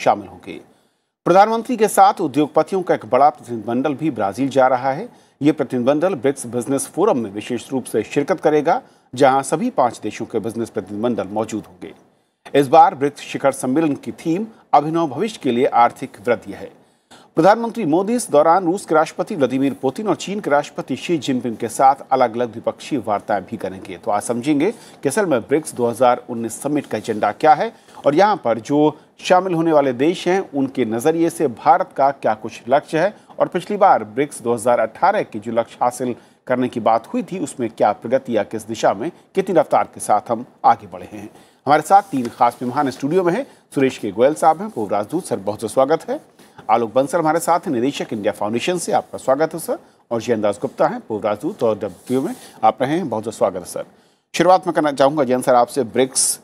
शामिल होंगे। प्रधानमंत्री के साथ उद्योगपतियों का एक बड़ा प्रतिनिधिमंडल भी ब्राजील जा रहा है। ये प्रतिनिधिमंडल ब्रिक्स बिजनेस फोरम में विशेष रूप से शिरकत करेगा, जहां सभी 5 देशों के बिजनेस प्रतिनिधिमंडल मौजूद होंगे। इस बार ब्रिक्स शिखर सम्मेलन की थीम अभिनव भविष्य के लिए आर्थिक वृद्धि है। प्रधानमंत्री मोदी इस दौरान रूस के राष्ट्रपति व्लादिमीर पुतिन और चीन के राष्ट्रपति शी जिनपिंग के साथ अलग अलग द्विपक्षीय वार्ताएं भी करेंगे। तो आज समझेंगे कि असल में ब्रिक्स 2019 समिट का एजेंडा क्या है और यहाँ पर जो शामिल होने वाले देश हैं उनके नजरिए से भारत का क्या कुछ लक्ष्य है और पिछली बार ब्रिक्स 2018 की जो लक्ष्य हासिल करने की बात हुई थी उसमें क्या प्रगति या किस दिशा में कितनी रफ्तार के साथ हम आगे बढ़े हैं। हमारे साथ 3 खास मेहमान स्टूडियो में हैं। सुरेश के गोयल साहब हैं, पूर्व राजदूत, सर बहुत बहुत स्वागत है। आलोक बंसल हमारे साथ हैं, निदेशक इंडिया फाउंडेशन से, आपका स्वागत है सर। और जयन दास गुप्ता हैं, पूर्व राजदूत और डब्ल्यू में आप रहे हैं, बहुत बहुत स्वागत है सर। शुरुआत में करना चाहूँगा जयन सर आपसे, ब्रिक्स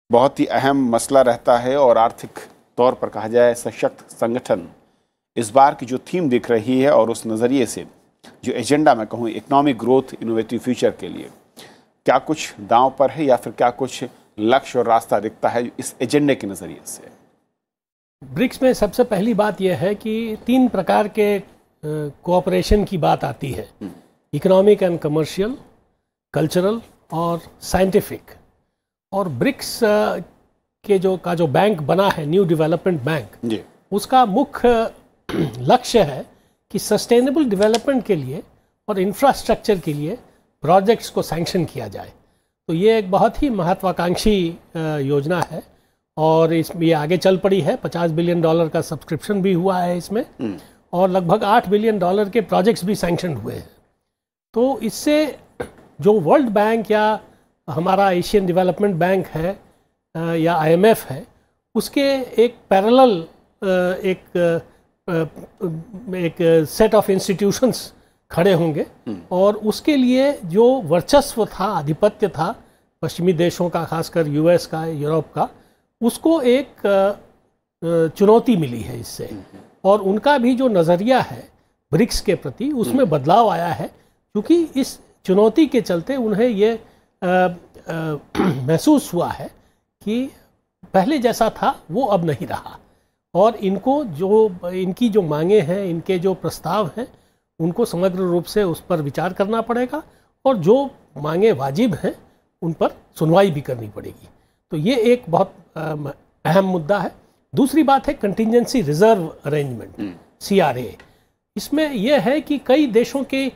बहुत ही अहम मसला रहता है और आर्थिक तौर पर कहा जाए सशक्त संगठन इस बार की जो थीम दिख रही है और उस नज़रिए से जो एजेंडा मैं कहूँ इकोनॉमिक ग्रोथ इनोवेटिव फ्यूचर के लिए क्या कुछ दांव पर है या फिर क्या कुछ लक्ष्य और रास्ता दिखता है इस एजेंडे के नज़रिए से? ब्रिक्स में सबसे पहली बात यह है कि 3 प्रकार के कोऑपरेशन की बात आती है, इकोनॉमिक एंड कमर्शियल, कल्चरल और साइंटिफिक। और ब्रिक्स के जो बैंक बना है, न्यू डेवलपमेंट बैंक, उसका मुख्य लक्ष्य है कि सस्टेनेबल डेवलपमेंट के लिए और इंफ्रास्ट्रक्चर के लिए प्रोजेक्ट्स को सैंक्शन किया जाए। तो ये एक बहुत ही महत्वाकांक्षी योजना है और इसमें ये आगे चल पड़ी है। $50 बिलियन का सब्सक्रिप्शन भी हुआ है इसमें और लगभग $8 बिलियन के प्रोजेक्ट्स भी सैंक्शन हुए हैं। तो इससे जो वर्ल्ड बैंक या हमारा एशियन डेवलपमेंट बैंक है या IMF है, उसके एक पैरेलल एक सेट ऑफ इंस्टीट्यूशंस खड़े होंगे और उसके लिए जो वर्चस्व था, आधिपत्य था पश्चिमी देशों का, खासकर US का, यूरोप का, उसको एक चुनौती मिली है इससे। और उनका भी जो नज़रिया है ब्रिक्स के प्रति उसमें बदलाव आया है, क्योंकि इस चुनौती के चलते उन्हें ये महसूस हुआ है कि पहले जैसा था वो अब नहीं रहा और इनकी जो मांगे हैं, इनके जो प्रस्ताव हैं, उनको समग्र रूप से उस पर विचार करना पड़ेगा और जो मांगे वाजिब हैं उन पर सुनवाई भी करनी पड़ेगी। तो ये एक बहुत अहम मुद्दा है। दूसरी बात है कंटिजेंसी रिजर्व अरेंजमेंट, CRA। इसमें यह है कि कई देशों की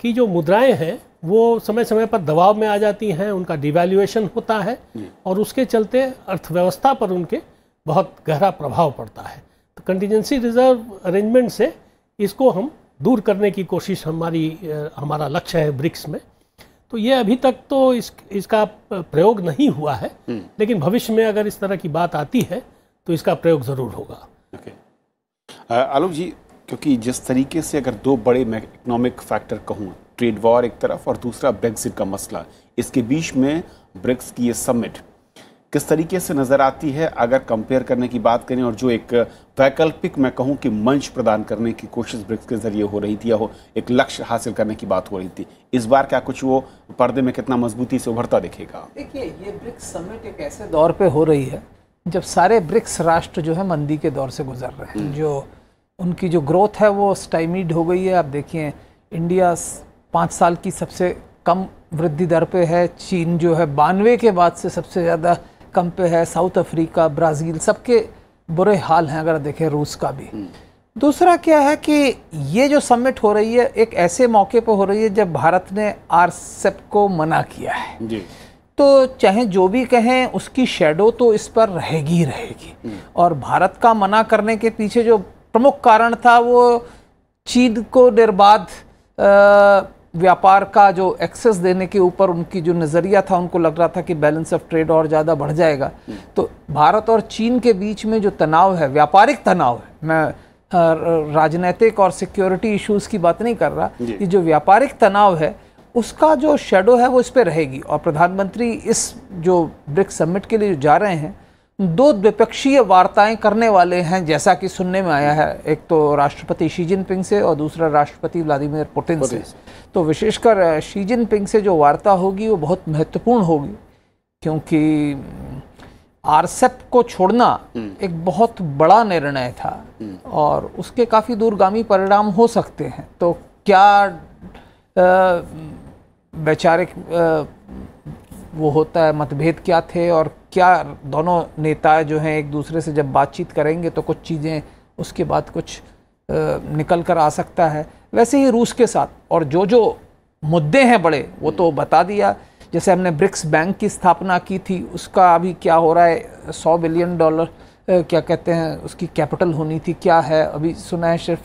जो मुद्राएं हैं वो समय समय पर दबाव में आ जाती हैं, उनका डिवैल्यूएशन होता है और उसके चलते अर्थव्यवस्था पर उनके बहुत गहरा प्रभाव पड़ता है। तो कंटिजेंसी रिजर्व अरेंजमेंट से इसको हम दूर करने की कोशिश हमारा लक्ष्य है ब्रिक्स में। तो ये अभी तक तो इसका प्रयोग नहीं हुआ है, लेकिन भविष्य में अगर इस तरह की बात आती है तो इसका प्रयोग ज़रूर होगा। आलोक जी, क्योंकि जिस तरीके से अगर 2 बड़े इकोनॉमिक फैक्टर कहूँ, ट्रेड वॉर एक तरफ और दूसरा ब्रेक्सिट का मसला, इसके बीच में ब्रिक्स की ये समिट किस तरीके से नज़र आती है अगर कंपेयर करने की बात करें और जो एक वैकल्पिक मैं कहूँ कि मंच प्रदान करने की कोशिश ब्रिक्स के जरिए हो रही थी या एक लक्ष्य हासिल करने की बात हो रही थी, इस बार क्या कुछ वो पर्दे में कितना मजबूती से उभरता दिखेगा? देखिए, ये ब्रिक्स समिट एक ऐसे दौर पे हो रही है जब सारे ब्रिक्स राष्ट्र जो है मंदी के दौर से गुजर रहे हैं, जो उनकी जो ग्रोथ है वो स्टाइमीड हो गई है। आप देखिए, इंडिया 5 साल की सबसे कम वृद्धि दर पे है, चीन जो है 92 के बाद से सबसे ज़्यादा कम पे है, साउथ अफ्रीका, ब्राज़ील, सबके बुरे हाल हैं अगर देखें, रूस का भी। दूसरा क्या है कि ये जो समिट हो रही है एक ऐसे मौके पर हो रही है जब भारत ने RCEP को मना किया है जी। तो चाहे जो भी कहें उसकी शैडो तो इस पर रहेगी रहेगी। और भारत का मना करने के पीछे जो प्रमुख कारण था वो चीन को निर्बाध व्यापार का जो एक्सेस देने के ऊपर उनकी जो नज़रिया था, उनको लग रहा था कि बैलेंस ऑफ ट्रेड और ज़्यादा बढ़ जाएगा। तो भारत और चीन के बीच में जो तनाव है, व्यापारिक तनाव है, मैं राजनीतिक और सिक्योरिटी इश्यूज की बात नहीं कर रहा, ये जो व्यापारिक तनाव है उसका जो शेडो है वो इस पर रहेगी। और प्रधानमंत्री इस जो ब्रिक्स समिट के लिए जा रहे हैं 2 द्विपक्षीय वार्ताएं करने वाले हैं, जैसा कि सुनने में आया है, एक तो राष्ट्रपति शी जिनपिंग से और दूसरा राष्ट्रपति व्लादिमीर पुतिन से। तो विशेषकर शी जिनपिंग से जो वार्ता होगी वो बहुत महत्वपूर्ण होगी, क्योंकि आरसेप को छोड़ना एक बहुत बड़ा निर्णय था और उसके काफ़ी दूरगामी परिणाम हो सकते हैं। तो क्या वैचारिक वो होता है, मतभेद क्या थे और क्या दोनों नेता जो हैं एक दूसरे से जब बातचीत करेंगे तो कुछ चीज़ें उसके बाद कुछ निकल कर आ सकता है। वैसे ही रूस के साथ और जो जो मुद्दे हैं बड़े वो तो बता दिया। जैसे हमने ब्रिक्स बैंक की स्थापना की थी, उसका अभी क्या हो रहा है, $100 बिलियन क्या कहते हैं उसकी कैपिटल होनी थी, क्या है अभी सुना है सिर्फ।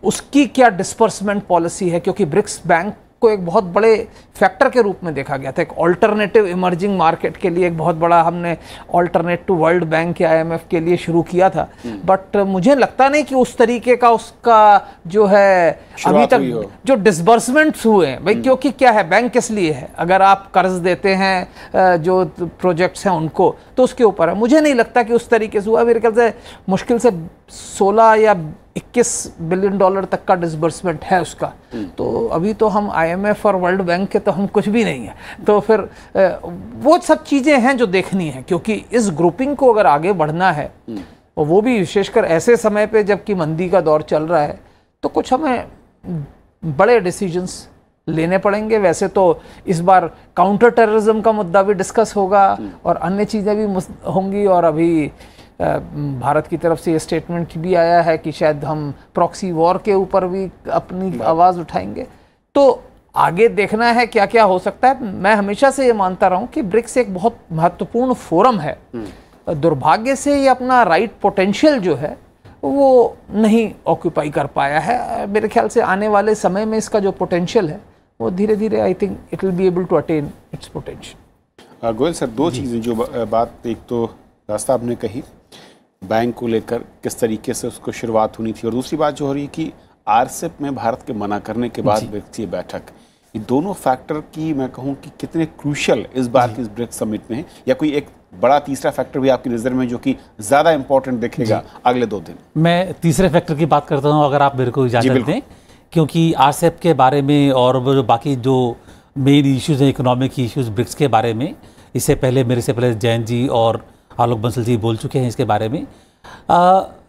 उसकी क्या डिस्पर्समेंट पॉलिसी है, क्योंकि ब्रिक्स बैंक को एक बहुत बड़े फैक्टर के रूप में देखा गया था, एक ऑल्टरनेटिव इमर्जिंग मार्केट के लिए एक बहुत बड़ा हमने ऑल्टरनेट टू वर्ल्ड बैंक या IMF के लिए शुरू किया था। बट मुझे लगता नहीं कि उस तरीके का उसका जो है अभी तक जो डिसबर्समेंट्स हुए हैं भाई, क्योंकि क्या है, बैंक किस लिए है, अगर आप कर्ज देते हैं जो प्रोजेक्ट्स हैं उनको तो उसके ऊपर है। मुझे नहीं लगता कि उस तरीके से हुआ। मेरे ख्याल से मुश्किल से 16 या 21 बिलियन डॉलर तक का डिसबर्समेंट है उसका। तो अभी तो हम IMF और वर्ल्ड बैंक के तो हम कुछ भी नहीं है। तो फिर वो सब चीज़ें हैं जो देखनी है, क्योंकि इस ग्रुपिंग को अगर आगे बढ़ना है और वो भी विशेषकर ऐसे समय पे जबकि मंदी का दौर चल रहा है, तो कुछ हमें बड़े डिसीजंस लेने पड़ेंगे। वैसे तो इस बार काउंटर टेररिज्म का मुद्दा भी डिस्कस होगा और अन्य चीज़ें भी होंगी, और अभी भारत की तरफ से ये स्टेटमेंट भी आया है कि शायद हम प्रॉक्सी वॉर के ऊपर भी अपनी आवाज़ उठाएंगे। तो आगे देखना है क्या क्या हो सकता है। मैं हमेशा से ये मानता रहा हूँ कि ब्रिक्स एक बहुत महत्वपूर्ण फोरम है। दुर्भाग्य से ये अपना राइट पोटेंशियल जो है वो नहीं ऑक्यूपाई कर पाया है। मेरे ख्याल से आने वाले समय में इसका जो पोटेंशियल है वो धीरे धीरे I think it will be able to attain its potential. Goyal sir, दो चीज़ें जो बात, एक तो रास्ता आपने कही बैंक को लेकर किस तरीके से उसको शुरुआत होनी थी, और दूसरी बात जो हो रही है कि आरसेप में भारत के मना करने के बाद ब्रिक्स बैठक, ये दोनों फैक्टर की मैं कहूँ कि कितने क्रूशियल इस बार की इस ब्रिक्स समिट में है, या कोई एक बड़ा तीसरा फैक्टर भी आपकी नज़र में जो कि ज़्यादा इंपॉर्टेंट दिखेगा अगले 2 दिन? मैं तीसरे फैक्टर की बात करता हूँ, अगर आप मेरे को इजाज़त दें, क्योंकि आरसेप के बारे में और जो बाकी जो मेन इश्यूज़ हैं, इकोनॉमिक इश्यूज़ ब्रिक्स के बारे में, इससे पहले मेरे से पहले जैन जी और आलोक बंसल जी बोल चुके हैं इसके बारे में।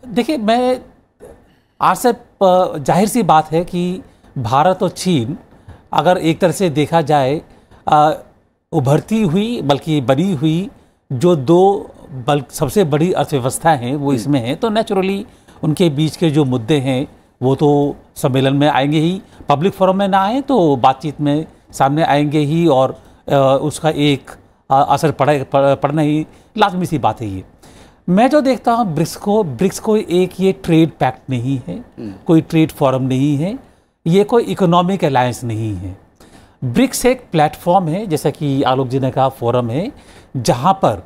देखिए, मैं आरसेप जाहिर सी बात है कि भारत और चीन अगर एक तरह से देखा जाए उभरती हुई बल्कि बनी हुई जो दो सबसे बड़ी अर्थव्यवस्था हैं वो इसमें हैं, तो नेचुरली उनके बीच के जो मुद्दे हैं वो तो सम्मेलन में आएंगे ही, पब्लिक फोरम में ना आए तो बातचीत में सामने आएंगे ही, और उसका एक असर पड़ना ही लाजमी सी बात है। ये मैं जो देखता हूँ ब्रिक्स को एक ये ट्रेड पैक्ट नहीं है, कोई ट्रेड फोरम नहीं है, ये कोई इकोनॉमिक अलायंस नहीं है। ब्रिक्स एक प्लेटफॉर्म है, जैसा कि आलोक जी ने कहा, फोरम है जहाँ पर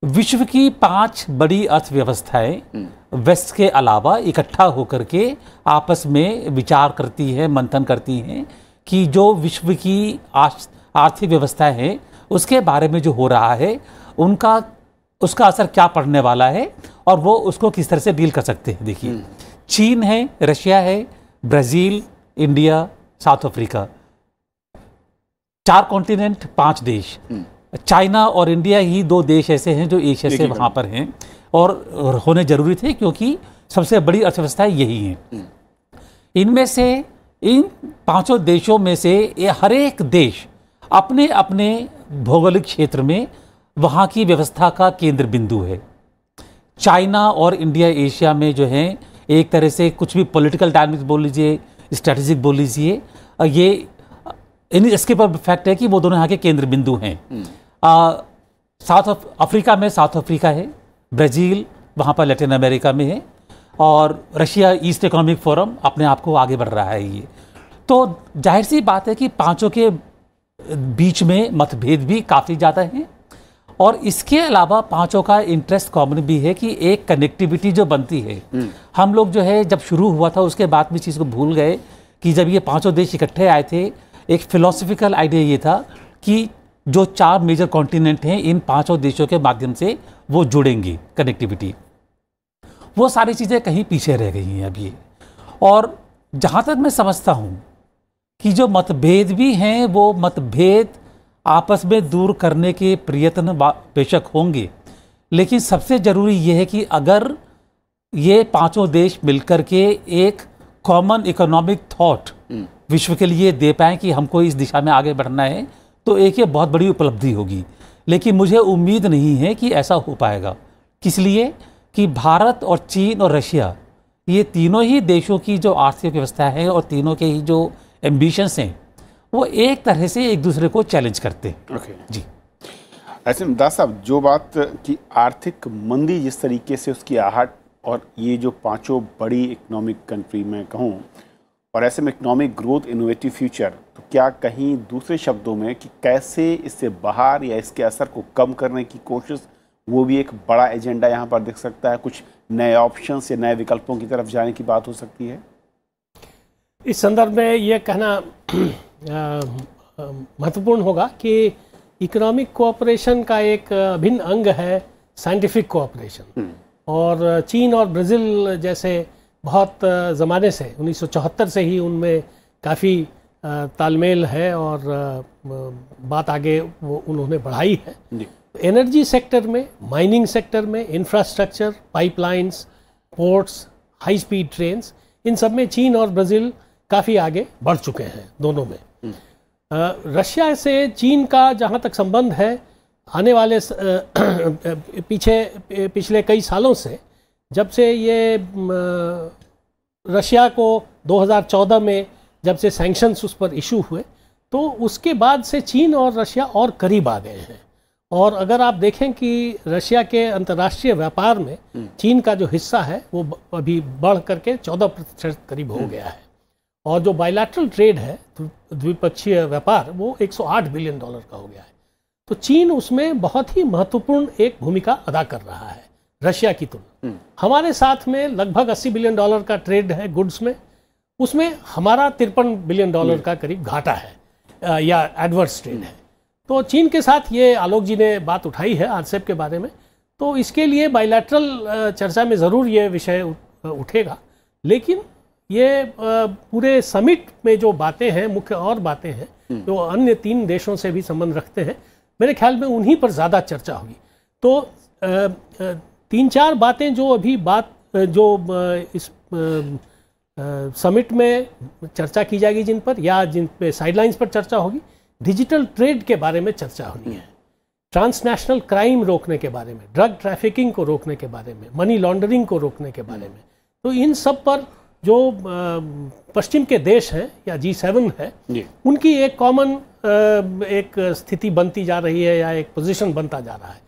विश्व की 5 बड़ी अर्थव्यवस्थाएं वेस्ट के अलावा इकट्ठा होकर के आपस में विचार करती है, मंथन करती हैं कि जो विश्व की आर्थिक व्यवस्था है उसके बारे में जो हो रहा है उसका असर क्या पड़ने वाला है और वो उसको किस तरह से डील कर सकते हैं। देखिए, चीन है, रशिया है, Brazil, India, south Africa, 4 continent, 5 देश। चाइना और इंडिया ही 2 देश ऐसे हैं जो एशिया से वहाँ पर हैं और होने जरूरी थे क्योंकि सबसे बड़ी अर्थव्यवस्थाएं यही हैं। इनमें से इन 5 देशों में से हर एक देश अपने अपने भौगोलिक क्षेत्र में वहाँ की व्यवस्था का केंद्र बिंदु है। चाइना और इंडिया एशिया में जो है एक तरह से कुछ भी पॉलिटिकल डायनामिक्स बोल लीजिए, स्ट्रेटेजिक बोल लीजिए, ये इसके पर फैक्ट है कि वो दोनों यहाँ के केंद्र बिंदु हैं। साउथ अफ्रीका में साउथ अफ्रीका है, ब्राज़ील वहाँ पर लैटिन अमेरिका में है, और रशिया ईस्ट इकोनॉमिक फोरम अपने आप को आगे बढ़ रहा है। ये तो जाहिर सी बात है कि 5 के बीच में मतभेद भी काफ़ी ज़्यादा हैं, और इसके अलावा 5 का इंटरेस्ट कॉमन भी है कि एक कनेक्टिविटी जो बनती है। हम लोग जो है जब शुरू हुआ था उसके बाद में चीज़ को भूल गए कि जब ये 5 देश इकट्ठे आए थे, एक फिलोसफिकल आइडिया ये था कि जो 4 मेजर कॉन्टिनेंट हैं इन 5 देशों के माध्यम से वो जुड़ेंगी, कनेक्टिविटी। वो सारी चीज़ें कहीं पीछे रह गई हैं अब ये। और जहाँ तक मैं समझता हूँ कि जो मतभेद भी हैं वो मतभेद आपस में दूर करने के प्रयत्न बेशक होंगे, लेकिन सबसे ज़रूरी ये है कि अगर ये पांचों देश मिलकर के एक कॉमन इकोनॉमिक थॉट विश्व के लिए दे पाएँ कि हमको इस दिशा में आगे बढ़ना है, तो एक ये बहुत बड़ी उपलब्धि होगी। लेकिन मुझे उम्मीद नहीं है कि ऐसा हो पाएगा। किस लिए कि भारत और चीन और रशिया, ये तीनों ही देशों की जो आर्थिक व्यवस्था है और तीनों के ही जो एम्बिशंस हैं, वो एक तरह से एक दूसरे को चैलेंज करते हैं। ओके जी, ऐसे में दास साहब, जो बात की आर्थिक मंदी जिस तरीके से उसकी आहट, और ये जो पांचों बड़ी इकोनॉमिक कंट्री में कहूँ, और ऐसे में इकोनॉमिक ग्रोथ, इनोवेटिव फ्यूचर, तो क्या कहीं दूसरे शब्दों में कि कैसे इससे बाहर या इसके असर को कम करने की कोशिश, वो भी एक बड़ा एजेंडा यहाँ पर दिख सकता है? कुछ नए ऑप्शंस या नए विकल्पों की तरफ जाने की बात हो सकती है? इस संदर्भ में ये कहना महत्वपूर्ण होगा कि इकोनॉमिक कोऑपरेशन का एक अभिन्न अंग है साइंटिफिक कोऑपरेशन। और चीन और ब्राज़ील जैसे बहुत ज़माने से 1974 से ही उनमें काफ़ी तालमेल है और बात आगे वो उन्होंने बढ़ाई है। एनर्जी सेक्टर में, माइनिंग सेक्टर में, infrastructure, pipelines, ports, high speed trains, इन सब में चीन और ब्राज़ील काफ़ी आगे बढ़ चुके हैं दोनों में। रशिया से चीन का जहाँ तक संबंध है, आने वाले पिछले कई सालों से, जब से ये रशिया को 2014 में जब से सैंक्शंस उस पर इशू हुए, तो उसके बाद से चीन और रशिया और करीब आ गए हैं। और अगर आप देखें कि रशिया के अंतर्राष्ट्रीय व्यापार में चीन का जो हिस्सा है वो अभी बढ़ करके 14% करीब हो गया है। और जो बायलैटरल ट्रेड है, द्विपक्षीय व्यापार, वो 108 बिलियन डॉलर का हो गया है। तो चीन उसमें बहुत ही महत्वपूर्ण एक भूमिका अदा कर रहा है रशिया की तुलना। हमारे साथ में लगभग 80 बिलियन डॉलर का ट्रेड है गुड्स में, उसमें हमारा 53 बिलियन डॉलर का करीब घाटा है या एडवर्स ट्रेड है। तो चीन के साथ ये आलोक जी ने बात उठाई है आरसेप के बारे में, तो इसके लिए बायलैटरल चर्चा में ज़रूर ये विषय उठेगा। लेकिन ये पूरे समिट में जो बातें हैं, मुख्य और बातें हैं जो अन्य 3 देशों से भी संबंध रखते हैं, मेरे ख्याल में उन्हीं पर ज़्यादा चर्चा होगी। तो 3-4 बातें जो अभी इस समिट में चर्चा की जाएगी, जिन पर या जिन पे साइडलाइंस पर चर्चा होगी, डिजिटल ट्रेड के बारे में चर्चा होनी है, ट्रांसनेशनल क्राइम रोकने के बारे में, ड्रग ट्रैफिकिंग को रोकने के बारे में, मनी लॉन्ड्रिंग को रोकने के बारे में। तो इन सब पर जो पश्चिम के देश हैं या G7 है, उनकी एक कॉमन एक स्थिति बनती जा रही है या एक पोजीशन बनता जा रहा है।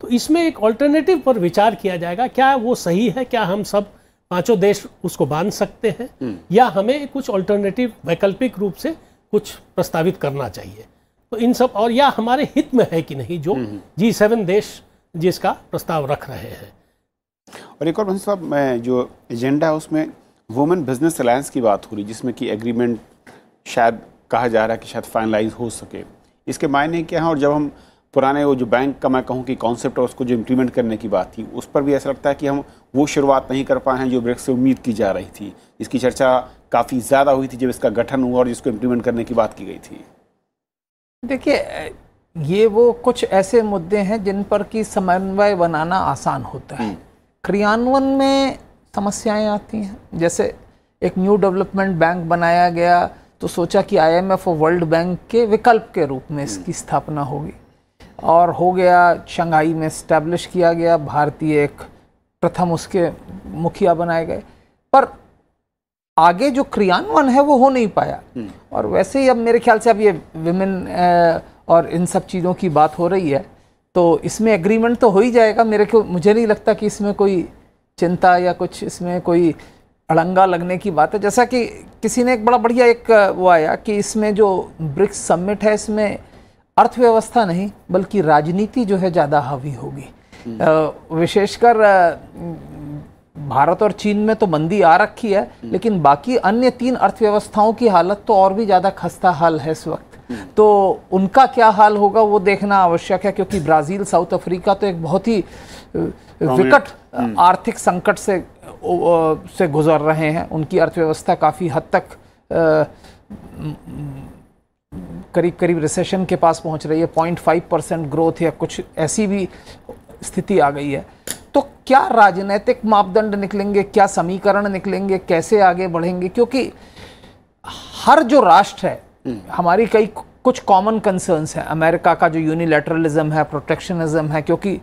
तो इसमें एक ऑल्टरनेटिव पर विचार किया जाएगा, क्या वो सही है, क्या हम सब पांचों देश उसको बांध सकते हैं, या हमें कुछ ऑल्टरनेटिव वैकल्पिक रूप से कुछ प्रस्तावित करना चाहिए। तो इन सब, और या हमारे हित में है कि नहीं जो G7 देश जिसका प्रस्ताव रख रहे हैं। और एक और भाई साहब, मैं जो एजेंडा है उसमें वुमेन बिजनेस अलायंस की बात हो रही, जिसमें कि एग्रीमेंट शायद कहा जा रहा है कि शायद फाइनलाइज हो सके। इसके मायने क्या हैं? और जब हम पुराने वो जो बैंक का मैं कहूँ कि कॉन्सेप्ट है उसको जो इम्प्लीमेंट करने की बात थी, उस पर भी ऐसा लगता है कि हम वो शुरुआत नहीं कर पाए हैं जो ब्रिक्स से उम्मीद की जा रही थी। इसकी चर्चा काफ़ी ज़्यादा हुई थी जब इसका गठन हुआ और जिसको इम्प्लीमेंट करने की बात की गई थी। देखिए, ये वो कुछ ऐसे मुद्दे हैं जिन पर कि समन्वय बनाना आसान होता है, क्रियान्वयन में समस्याएं आती हैं। जैसे एक न्यू डेवलपमेंट बैंक बनाया गया तो सोचा कि IMF और वर्ल्ड बैंक के विकल्प के रूप में इसकी स्थापना होगी, और हो गया, शंघाई में इस्टेब्लिश किया गया, भारतीय एक प्रथम उसके मुखिया बनाए गए, पर आगे जो क्रियान्वयन है वो हो नहीं पाया। और वैसे ही अब मेरे ख्याल से अब ये विमेन और इन सब चीज़ों की बात हो रही है, तो इसमें एग्रीमेंट तो हो ही जाएगा। मुझे नहीं लगता कि इसमें कोई चिंता या कुछ इसमें कोई अड़ंगा लगने की बात है। जैसा कि किसी ने एक बड़ा बढ़िया एक वो आया कि इसमें जो ब्रिक्स समिट है, इसमें अर्थव्यवस्था नहीं बल्कि राजनीति जो है ज़्यादा हावी होगी। विशेषकर भारत और चीन में तो मंदी आ रखी है, लेकिन बाकी अन्य 3 अर्थव्यवस्थाओं की हालत तो और भी ज़्यादा खस्ता हाल है इस वक्त। तो उनका क्या हाल होगा वो देखना आवश्यक है, क्योंकि ब्राज़ील, साउथ अफ्रीका तो एक बहुत ही विकट आर्थिक संकट से गुजर रहे हैं। उनकी अर्थव्यवस्था काफ़ी हद तक करीब करीब रिसेशन के पास पहुंच रही है, 0.5% ग्रोथ या कुछ ऐसी भी स्थिति आ गई है। तो क्या राजनीतिक मापदंड निकलेंगे, क्या समीकरण निकलेंगे, कैसे आगे बढ़ेंगे? क्योंकि हर जो राष्ट्र है, हमारी कई कुछ कॉमन कंसर्न्स हैं। अमेरिका का जो यूनिलैटरलिज्म है, प्रोटेक्शनिज्म है, क्योंकि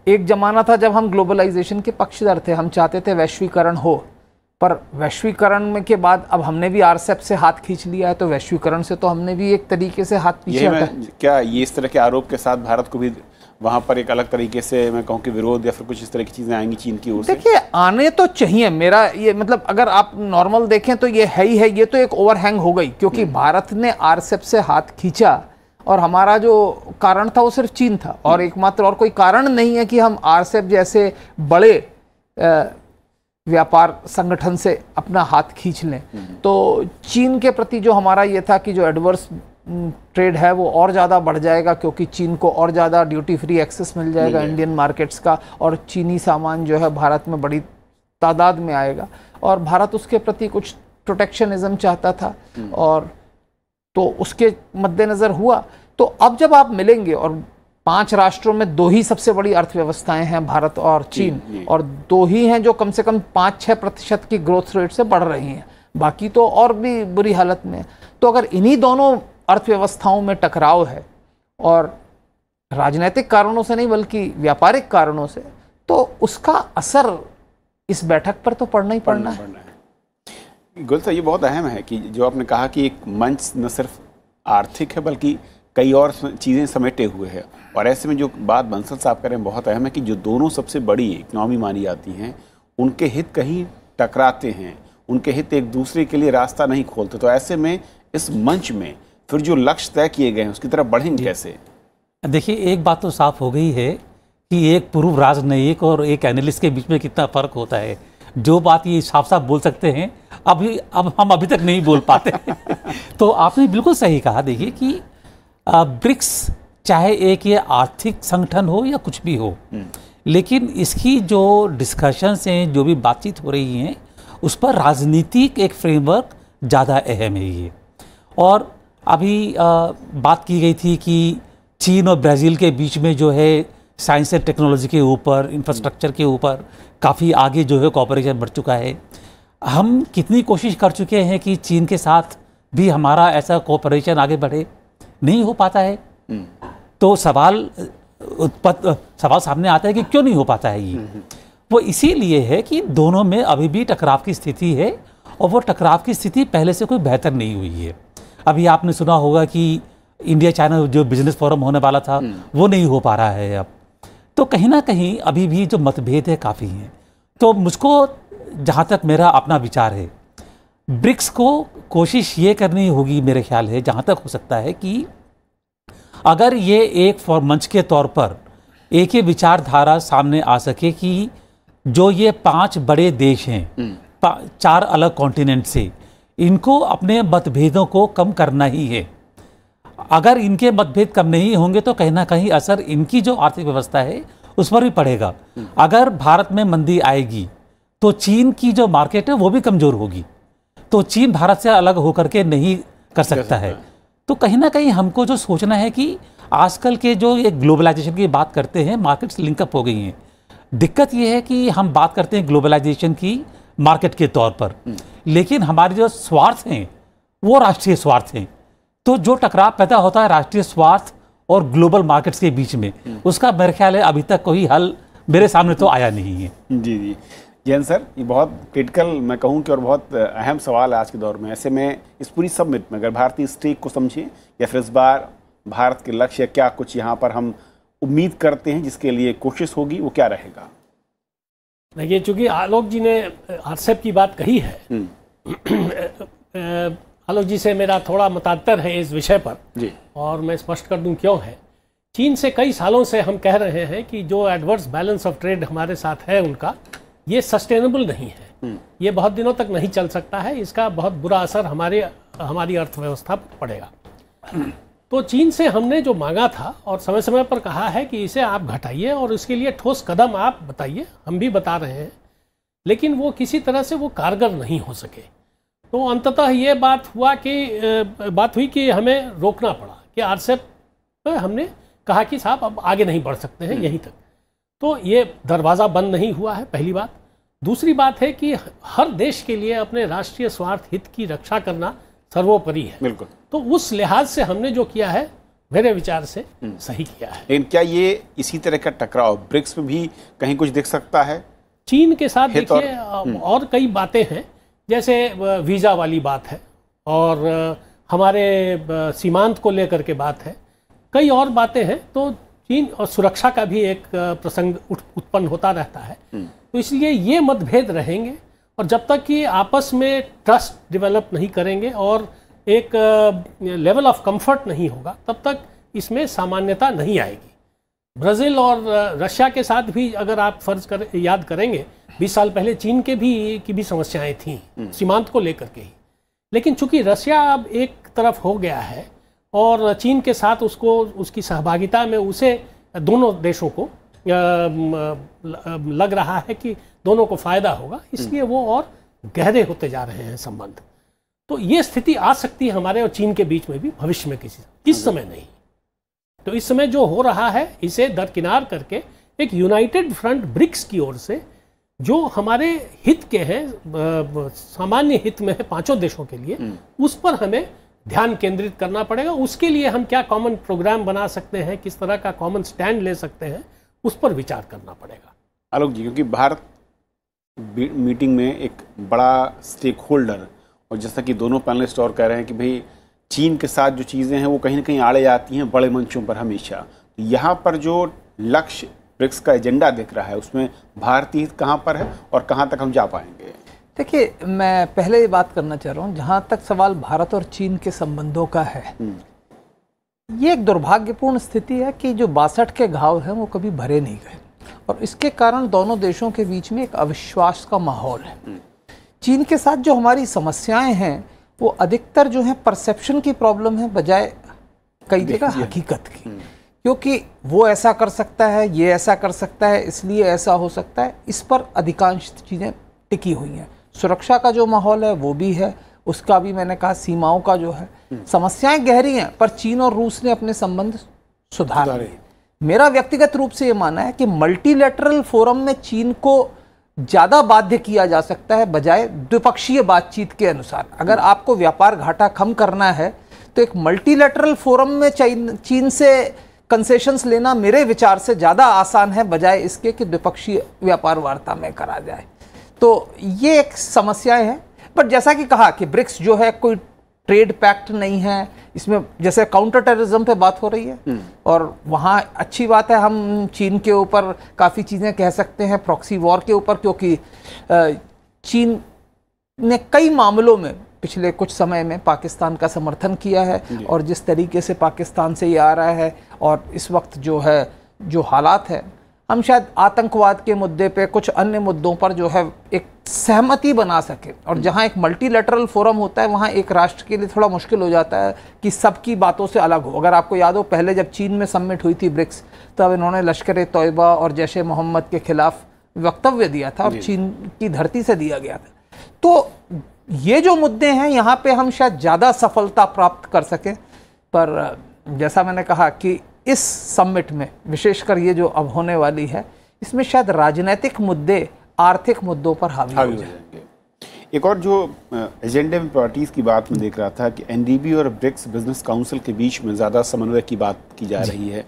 एक जमाना था जब हम ग्लोबलाइजेशन के पक्षधर थे, हम चाहते थे वैश्वीकरण हो, पर वैश्वीकरण के बाद अब हमने भी आरसेप से हाथ खींच लिया है, तो वैश्वीकरण से तो हमने भी एक तरीके से हाथ पीछे हटा। क्या ये इस तरह के आरोप के साथ भारत को भी वहां पर एक अलग तरीके से, मैं कहूँ कि विरोध या फिर कुछ इस तरह की चीजें आएंगी चीन की ओर से? देखिए, आने तो चाहिए। मेरा ये मतलब, अगर आप नॉर्मल देखें तो ये है ही है, ये तो एक ओवरहैंग हो गई, क्योंकि भारत ने आरसेप से हाथ खींचा और हमारा जो कारण था वो सिर्फ चीन था, और एकमात्र और कोई कारण नहीं है कि हम आरसेप जैसे बड़े व्यापार संगठन से अपना हाथ खींच लें। तो चीन के प्रति जो हमारा ये था कि जो एडवर्स ट्रेड है वो और ज़्यादा बढ़ जाएगा, क्योंकि चीन को और ज़्यादा ड्यूटी फ्री एक्सेस मिल जाएगा इंडियन मार्केट्स का, और चीनी सामान जो है भारत में बड़ी तादाद में आएगा, और भारत उसके प्रति कुछ प्रोटेक्शनिज्म चाहता था, और तो उसके मद्देनज़र हुआ। तो अब जब आप मिलेंगे, और 5 राष्ट्रों में 2 ही सबसे बड़ी अर्थव्यवस्थाएं हैं, भारत और चीन, और 2 ही हैं जो कम से कम 5-6% की ग्रोथ रेट से बढ़ रही हैं, बाकी तो और भी बुरी हालत में। तो अगर इन्हीं दोनों अर्थव्यवस्थाओं में टकराव है, और राजनीतिक कारणों से नहीं बल्कि व्यापारिक कारणों से, तो उसका असर इस बैठक पर तो पड़ना ही पड़ना है। गुल साहब, ये बहुत अहम है कि जो आपने कहा कि एक मंच न सिर्फ आर्थिक है बल्कि कई और चीज़ें समेटे हुए हैं, और ऐसे में जो बात बंसल साहब करें बहुत अहम है कि जो दोनों सबसे बड़ी इकनॉमी मानी जाती हैं, उनके हित कहीं टकराते हैं, उनके हित एक दूसरे के लिए रास्ता नहीं खोलते। तो ऐसे में इस मंच में फिर जो लक्ष्य तय किए गए हैं उसकी तरफ बढ़ेंगे कैसे? देखिए, एक बात तो साफ हो गई है कि एक पूर्व राजनयिक और एक एनालिस्ट के बीच में कितना फ़र्क होता है। जो बात ये साफ साफ बोल सकते हैं, अब हम अभी तक नहीं बोल पाते। तो आपने बिल्कुल सही कहा। देखिए कि ब्रिक्स चाहे एक ये आर्थिक संगठन हो या कुछ भी हो, लेकिन इसकी जो डिस्कशंस हैं, जो भी बातचीत हो रही हैं, उस पर राजनीतिक एक फ्रेमवर्क ज़्यादा अहम है ये। और अभी बात की गई थी कि चीन और ब्राज़ील के बीच में जो है साइंस एंड टेक्नोलॉजी के ऊपर, इंफ्रास्ट्रक्चर के ऊपर काफ़ी आगे जो है कोऑपरेशन बढ़ चुका है। हम कितनी कोशिश कर चुके हैं कि चीन के साथ भी हमारा ऐसा कोऑपरेशन आगे बढ़े, नहीं हो पाता है। तो सवाल सामने आता है कि क्यों नहीं हो पाता है ये। वो इसीलिए है कि दोनों में अभी भी टकराव की स्थिति है, और वो टकराव की स्थिति पहले से कोई बेहतर नहीं हुई है। अभी आपने सुना होगा कि इंडिया चाइना जो बिजनेस फोरम होने वाला था वो नहीं हो पा रहा है अब। तो कहीं ना कहीं अभी भी जो मतभेद है काफ़ी हैं। तो मुझको जहाँ तक मेरा अपना विचार है, ब्रिक्स को कोशिश ये करनी होगी मेरे ख्याल है, जहाँ तक हो सकता है, कि अगर ये एक मंच के तौर पर एक ही विचारधारा सामने आ सके कि जो ये 5 बड़े देश हैं 4 अलग कॉन्टिनेंट से, इनको अपने मतभेदों को कम करना ही है। अगर इनके मतभेद कम नहीं होंगे तो कहीं ना कहीं असर इनकी जो आर्थिक व्यवस्था है उस पर भी पड़ेगा। अगर भारत में मंदी आएगी तो चीन की जो मार्केट है वो भी कमज़ोर होगी, तो चीन भारत से अलग होकर के नहीं कर सकता है। तो कहीं ना कहीं हमको जो सोचना है कि आजकल के जो ये ग्लोबलाइजेशन की बात करते हैं, मार्केट्स लिंकअप हो गई हैं। दिक्कत ये है कि हम बात करते हैं ग्लोबलाइजेशन की मार्केट के तौर पर, लेकिन हमारे जो स्वार्थ हैं वो राष्ट्रीय स्वार्थ हैं। तो जो टकराव पैदा होता है राष्ट्रीय स्वार्थ और ग्लोबल मार्केट्स के बीच में, उसका मेरे ख्याल है अभी तक कोई हल मेरे सामने तो आया नहीं है। जी जैन सर, ये बहुत क्रिटिकल मैं कहूँ कि और बहुत अहम सवाल है आज के दौर में। ऐसे में इस पूरी समिट में अगर भारतीय स्टेक को समझें, या फिर इस बार भारत के लक्ष्य क्या कुछ यहाँ पर हम उम्मीद करते हैं जिसके लिए कोशिश होगी, वो क्या रहेगा? देखिए, चूंकि आलोक जी ने आरसेप की बात कही है, आलोक जी से मेरा थोड़ा मतांतर है इस विषय पर जी, और मैं स्पष्ट कर दूं क्यों है। चीन से कई सालों से हम कह रहे हैं कि जो एडवर्स बैलेंस ऑफ ट्रेड हमारे साथ है उनका, ये सस्टेनेबल नहीं है, ये बहुत दिनों तक नहीं चल सकता है, इसका बहुत बुरा असर हमारी अर्थव्यवस्था पर पड़ेगा। तो चीन से हमने जो मांगा था और समय समय पर कहा है कि इसे आप घटाइए और इसके लिए ठोस कदम आप बताइए, हम भी बता रहे हैं, लेकिन वो किसी तरह से वो कारगर नहीं हो सके। तो अंततः ये बात हुई कि हमें रोकना पड़ा कि आरसेप हमने कहा कि साहब अब आगे नहीं बढ़ सकते हैं, यहीं तक। तो ये दरवाज़ा बंद नहीं हुआ है, पहली बात। दूसरी बात है कि हर देश के लिए अपने राष्ट्रीय स्वार्थ हित की रक्षा करना सर्वोपरि है। बिल्कुल। तो उस लिहाज से हमने जो किया है मेरे विचार से सही किया है। लेकिन क्या ये इसी तरह का टकराव ब्रिक्स में भी कहीं कुछ दिख सकता है? चीन के साथ देखिए और कई बातें हैं, जैसे वीज़ा वाली बात है और हमारे सीमांत को लेकर के बात है, कई और बातें हैं। तो चीन और सुरक्षा का भी एक प्रसंग उत्पन्न होता रहता है। तो इसलिए ये मतभेद रहेंगे और जब तक कि आपस में ट्रस्ट डेवलप नहीं करेंगे और एक लेवल ऑफ कंफर्ट नहीं होगा, तब तक इसमें सामान्यता नहीं आएगी। ब्राज़ील और रशिया के साथ भी अगर आप याद करेंगे, 20 साल पहले चीन की भी समस्याएं थीं सीमांत को लेकर के ही। लेकिन चूंकि रशिया अब एक तरफ हो गया है और चीन के साथ उसकी सहभागिता में उसे दोनों देशों को लग रहा है कि दोनों को फायदा होगा, इसलिए वो और गहरे होते जा रहे हैं संबंध। तो ये स्थिति आ सकती है हमारे और चीन के बीच में भी भविष्य में, इस समय नहीं। तो इस समय जो हो रहा है इसे दरकिनार करके एक यूनाइटेड फ्रंट ब्रिक्स की ओर से, जो हमारे हित के हैं, सामान्य हित में है पांचों देशों के लिए, उस पर हमें ध्यान केंद्रित करना पड़ेगा। उसके लिए हम क्या कॉमन प्रोग्राम बना सकते हैं, किस तरह का कॉमन स्टैंड ले सकते हैं, उस पर विचार करना पड़ेगा। आलोक जी, क्योंकि भारत मीटिंग में एक बड़ा स्टेक होल्डर, और जैसा कि दोनों पैनलिस्ट और कह रहे हैं कि भाई चीन के साथ जो चीज़ें हैं वो कहीं ना कहीं आड़े आती हैं बड़े मंचों पर हमेशा। यहाँ पर जो लक्ष्य ब्रिक्स का एजेंडा दिख रहा है उसमें भारतीय हित कहाँ पर है और कहाँ तक हम जा पाएंगे? देखिए, मैं पहले ये बात करना चाह रहा हूँ, जहाँ तक सवाल भारत और चीन के संबंधों का है, ये एक दुर्भाग्यपूर्ण स्थिति है कि जो 62 के घाव हैं वो कभी भरे नहीं गए और इसके कारण दोनों देशों के बीच में एक अविश्वास का माहौल है। चीन के साथ जो हमारी समस्याएं हैं वो अधिकतर जो है परसेप्शन की प्रॉब्लम है बजाय कई जगह हकीकत की, क्योंकि वो ऐसा कर सकता है, ये ऐसा कर सकता है, इसलिए ऐसा हो सकता है। इस पर अधिकांश चीज़ें टिकी हुई हैं। सुरक्षा का जो माहौल है वो भी है, उसका भी मैंने कहा, सीमाओं का जो है, समस्याएं गहरी हैं, पर चीन और रूस ने अपने संबंध सुधारे। मेरा व्यक्तिगत रूप से ये मानना है कि मल्टीलैटरल फोरम में चीन को ज़्यादा बाध्य किया जा सकता है बजाय द्विपक्षीय बातचीत के अनुसार। अगर आपको व्यापार घाटा कम करना है तो एक मल्टीलैटरल फोरम में चीन से कंसेशंस लेना मेरे विचार से ज़्यादा आसान है बजाय इसके कि द्विपक्षीय व्यापार वार्ता में करा जाए। तो ये एक समस्याएं हैं। बट जैसा कि कहा कि ब्रिक्स जो है कोई ट्रेड पैक्ट नहीं है, इसमें जैसे काउंटर टेररिज्म पे बात हो रही है और वहाँ अच्छी बात है, हम चीन के ऊपर काफ़ी चीज़ें कह सकते हैं, प्रॉक्सी वॉर के ऊपर, क्योंकि चीन ने कई मामलों में पिछले कुछ समय में पाकिस्तान का समर्थन किया है और जिस तरीके से पाकिस्तान से ये आ रहा है और इस वक्त जो है जो हालात है, हम शायद आतंकवाद के मुद्दे पे कुछ अन्य मुद्दों पर जो है एक सहमति बना सके। और जहां एक मल्टीलैटरल फोरम होता है वहां एक राष्ट्र के लिए थोड़ा मुश्किल हो जाता है कि सबकी बातों से अलग हो। अगर आपको याद हो, पहले जब चीन में समिट हुई थी ब्रिक्स, तब इन्होंने लश्कर-ए-तौयबा और जैश-ए-मोहम्मद के खिलाफ वक्तव्य दिया था और चीन की धरती से दिया गया था। तो ये जो मुद्दे हैं यहाँ पे हम शायद ज़्यादा सफलता प्राप्त कर सकें, पर जैसा मैंने कहा कि इस समिट में विशेषकर ये जो अब होने वाली है, इसमें शायद राजनीतिक मुद्दे आर्थिक मुद्दों पर हावी हो जाएंगे। एक और जो एजेंडे में प्रायोरिटीज़ की बात में देख रहा था कि एनडीबी और ब्रिक्स बिजनेस काउंसिल के बीच में ज़्यादा समन्वय की बात की जा रही है।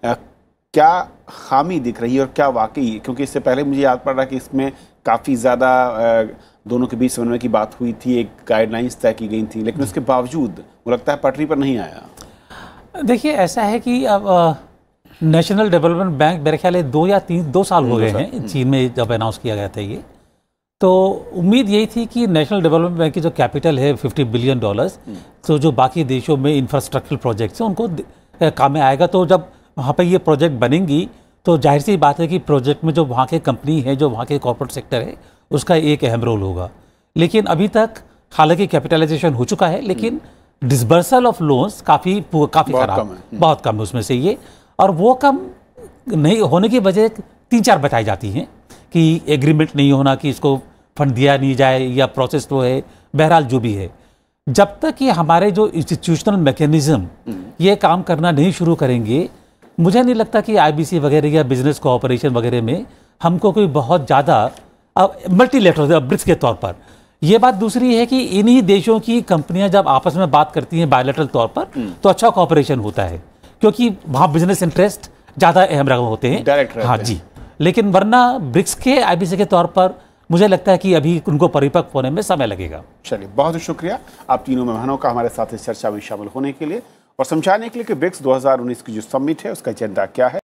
क्या खामी दिख रही है और क्या वाकई, क्योंकि इससे पहले मुझे याद पड़ रहा कि इसमें काफ़ी ज़्यादा दोनों के बीच समन्वय की बात हुई थी, एक गाइडलाइंस तय की गई थी, लेकिन उसके बावजूद वो लगता है पटरी पर नहीं आया। देखिए, ऐसा है कि अब नेशनल डेवलपमेंट बैंक मेरे ख्याल है 2 साल हो गए हैं चीन में जब अनाउंस किया गया था ये, तो उम्मीद यही थी कि नेशनल डेवलपमेंट बैंक की जो कैपिटल है $50 बिलियन, तो जो बाकी देशों में इंफ्रास्ट्रक्चरल प्रोजेक्ट्स हैं उनको काम में आएगा। तो जब वहाँ पर ये प्रोजेक्ट बनेंगी तो जाहिर सी बात है कि प्रोजेक्ट में जो वहाँ के कंपनी है, जो वहाँ के कॉर्पोरेट सेक्टर है, उसका एक अहम रोल होगा। लेकिन अभी तक हालांकि कैपिटलाइजेशन हो चुका है, लेकिन डिसबर्सल ऑफ लोन्स काफ़ी खराब, बहुत कम है उसमें से ये, और वो कम नहीं होने की वजह 3-4 बताई जाती हैं कि एग्रीमेंट नहीं होना, कि इसको फंड दिया नहीं जाए या प्रोसेस तो है, बहरहाल जो भी है, जब तक ये हमारे जो इंस्टीट्यूशनल मैकेनिज्म ये काम करना नहीं शुरू करेंगे, मुझे नहीं लगता कि आईबीसी वगैरह या बिजनेस कोऑपरेशन वगैरह में हमको कोई बहुत ज़्यादा मल्टीलेटरल ब्रिक्स के तौर पर। ये बात दूसरी है कि इन्हीं देशों की कंपनियां जब आपस में बात करती हैं बायलैटरल तौर पर तो अच्छा कोऑपरेशन होता है, क्योंकि वहाँ बिजनेस इंटरेस्ट ज़्यादा अहम रकम होते हैं। हाँ जी, लेकिन वरना ब्रिक्स के आईबीसी के तौर पर मुझे लगता है कि अभी उनको परिपक्व होने में समय लगेगा। चलिए, बहुत शुक्रिया आप तीनों मेहमानों का हमारे साथ इस चर्चा में शामिल होने के लिए और समझाने के लिए कि ब्रिक्स 2019 की जो समिट है उसका एजेंडा क्या है।